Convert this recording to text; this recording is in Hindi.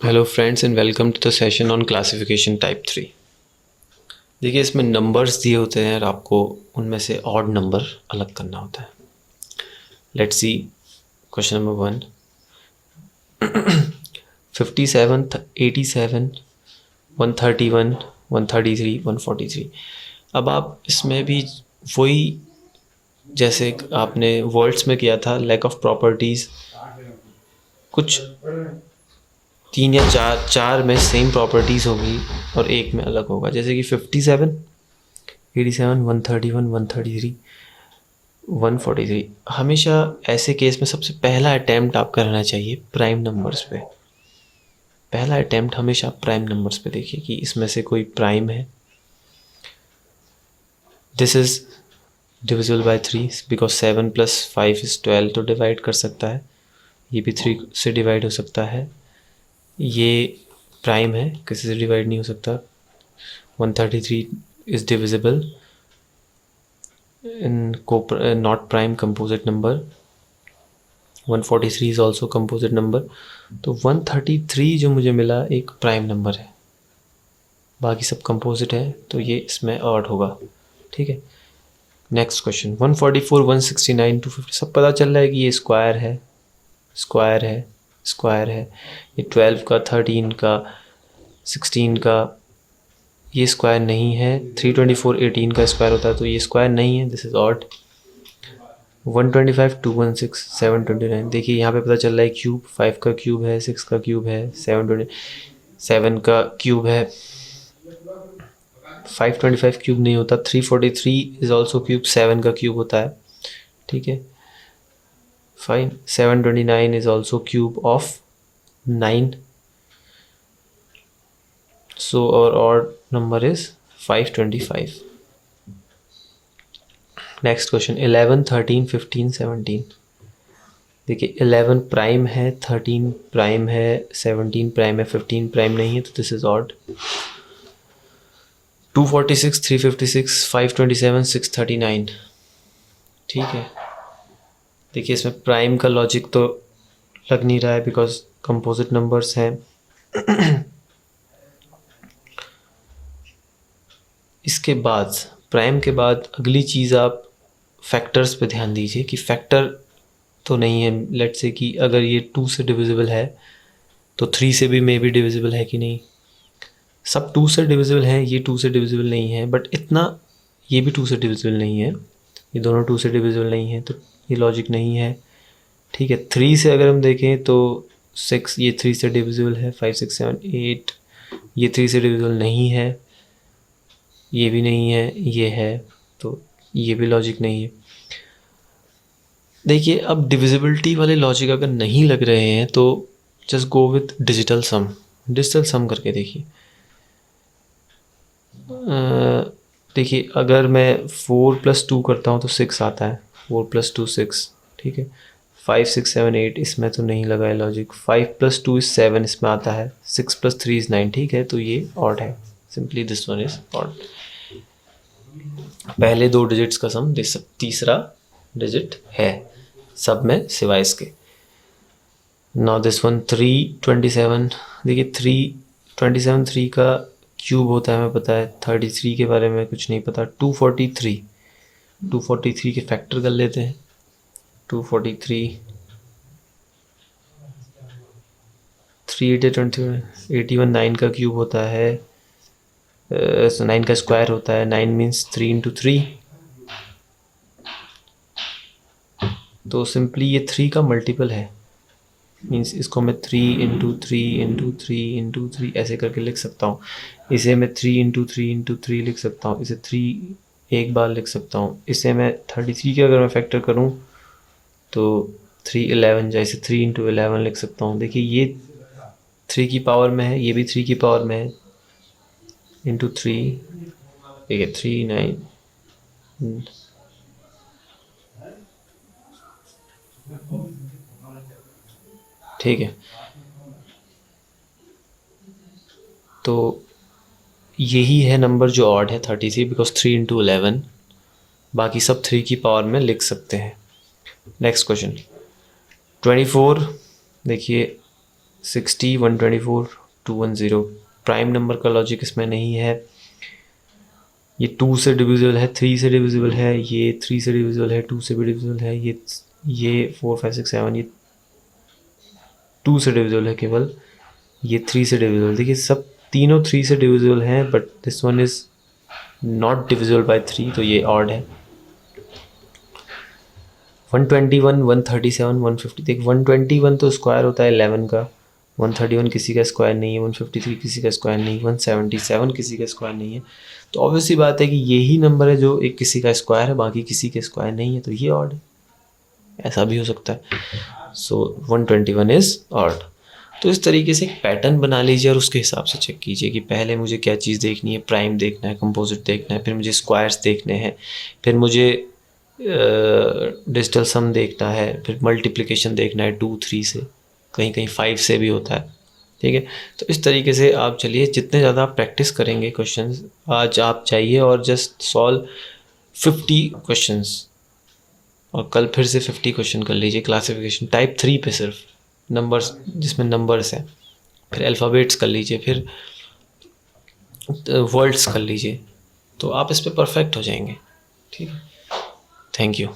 Hello friends and welcome to the session on classification type 3। देखिए इसमें नंबर्स दिए होते हैं और आपको उनमें से ऑड नंबर अलग करना होता है। Let's see question number 1। 57, 87, 131, 133, 143। अब आप इसमें भी वही जैसे आपने वर्ड्स में किया था, लैक ऑफ प्रॉपर्टीज़, कुछ 3 या 4 में सेम प्रॉपर्टीज़ होगी और एक में अलग होगा। जैसे कि 57, 87, 131, 133, 143। हमेशा ऐसे केस में सबसे पहला अटैम्प्ट आपका रहना चाहिए प्राइम नंबर्स पे। पहला अटैम्प्ट हमेशा प्राइम नंबर्स पे देखिए कि इसमें से कोई प्राइम है। This is divisible by 3 because 7 + 5 = 12, तो डिवाइड कर सकता है। ये भी 3 से डिवाइड हो सकता है। ये प्राइम है, किसी से डिवाइड नहीं हो सकता। 133 is divisible in not prime composite number. 143 is also composite number. तो 133 जो मुझे मिला एक प्राइम नंबर है, बाकी सब कंपोजिट है, तो ये इसमें ऑड होगा। ठीक है, नेक्स्ट क्वेश्चन 144, 169, 250। सब पता चल रहा है कि ये स्क्वायर है, स्क्वायर है, स्क्वायर है। ये 12 का, 13 का, 16 का ये स्क्वायर नहीं है। 324 18 का स्क्वायर होता है, तो ये स्क्वायर नहीं है, दिस इज ऑड। 125, 216, 729। देखिए यहाँ पे पता चल रहा है क्यूब, 5 का क्यूब है, 6 का क्यूब है, 727 का क्यूब है। 525 क्यूब नहीं होता। 343 इज ऑल्सो क्यूब, 7 का क्यूब होता है। ठीक है, fine. 729 is also cube of 9, so our odd number is 525. Next question 11, 13, 15, 17। देखिए 11 प्राइम है, 13 प्राइम है, 17 प्राइम है, 15 प्राइम नहीं है, तो दिस इज ऑड। 246, 356, 527, 639। ठीक है, देखिए इसमें प्राइम का लॉजिक तो लग नहीं रहा है बिकॉज कंपोजिट नंबर्स हैं। इसके बाद प्राइम के बाद अगली चीज़ आप फैक्टर्स पे ध्यान दीजिए कि फैक्टर तो नहीं है। लेट्स से कि अगर ये 2 से डिविजिबल है तो 3 से भी मे बी डिविजिबल है कि नहीं। सब 2 से डिविजिबल हैं, ये 2 से डिविजिबल नहीं है, बट इतना ये भी 2 से डिविजिबल नहीं है, ये दोनों 2 से डिविजिबल नहीं है, तो ये लॉजिक नहीं है। ठीक है, 3 से अगर हम देखें तो 6 ये 3 से डिविजिबल है, 5, 6, 7, 8 ये 3 से डिविजिबल नहीं है, ये भी नहीं है, ये है, तो ये भी लॉजिक नहीं है। देखिए अब डिविजिबिलिटी वाले लॉजिक अगर नहीं लग रहे हैं तो just go with digital sum. Digital sum करके देखिए। देखिए अगर मैं 4 + 2 करता हूँ तो 6 आता है। 4 + 2 6। ठीक है, 5, 6, 7, 8 इसमें तो नहीं लगा है लॉजिक। 5 + 2 is 7 इसमें आता है। 6 + 3 is 9। ठीक है, तो ये ऑड है। Simply this one is odd. पहले 2 डिजिट्स का सम तीसरा डिजिट है सब में सिवाय इसके। Now this one 327। देखिए 327 3 का क्यूब होता है, हमें पता है। 33 के बारे में कुछ नहीं पता। 243 के फैक्टर कर लेते हैं। 243 3 8 81 9 का क्यूब होता है, 9 का स्क्वायर होता है। 9 मीन्स 3 × 3, तो सिंपली ये 3 का मल्टीपल है। मीन्स इसको मैं 3 × 3 × 3 × 3 ऐसे करके लिख सकता हूँ। इसे मैं 3 × 3 × 3 लिख सकता हूँ। इसे 3 एक बार लिख सकता हूँ। इसे मैं 33 के अगर मैं फैक्टर करूँ तो 3 11 जैसे 3 × 11 लिख सकता हूँ। देखिए ये 3 की पावर में है, ये भी 3 की पावर में है। × 3 देखिए 3 9। ठीक है, तो यही है नंबर जो ऑड है 33 बिकॉज 3 × 11। बाकी सब 3 की पावर में लिख सकते हैं। Next question 24। देखिए 60, 124, 210। प्राइम नंबर का लॉजिक इसमें नहीं है। ये 2 से डिविजिबल है, 3 से डिविजिबल है, ये 3 से डिविजिबल है, 2 से भी डिविजिबल है, ये 4, 5, 6, 7 ये 2 से डिविजिबल है केवल, ये 3 से डिविजिबल। देखिए सब तीनों 3 से डिविजिबल हैं, but this one is not divisible by 3, तो ये ऑड है। 121, 137, 150। देख 121 तो स्क्वायर होता है 11 का, 131 किसी का स्क्वायर नहीं है, 153 किसी का स्क्वायर नहीं, 177 किसी का स्क्वायर नहीं है। तो ऑब्वियसली बात है कि यही नंबर है जो एक किसी का स्क्वायर है, बाकी किसी के स्क्वायर नहीं है, तो ये ऑड है। ऐसा भी हो सकता है। सो 121 इज़ ऑड। तो इस तरीके से एक पैटर्न बना लीजिए और उसके हिसाब से चेक कीजिए कि पहले मुझे क्या चीज़ देखनी है, प्राइम देखना है, कंपोजिट देखना है, फिर मुझे स्क्वायर्स देखने हैं, फिर मुझे डिजिटल सम देखना है, फिर मल्टीप्लिकेशन देखना है 2, 3 से, कहीं कहीं 5 से भी होता है। ठीक है, तो इस तरीके से आप चलिए, जितने ज़्यादा आप प्रैक्टिस करेंगे क्वेश्चंस, आज आप चाहिए और जस्ट सॉल्व 50 क्वेश्चंस, और कल फिर से 50 क्वेश्चन कर लीजिए क्लासिफिकेशन टाइप 3 पे, सिर्फ नंबर्स जिसमें नंबर्स हैं, फिर अल्फ़ाबेट्स कर लीजिए, फिर वर्ड्स कर लीजिए, तो आप इस पे परफेक्ट हो जाएंगे। ठीक है, थैंक यू।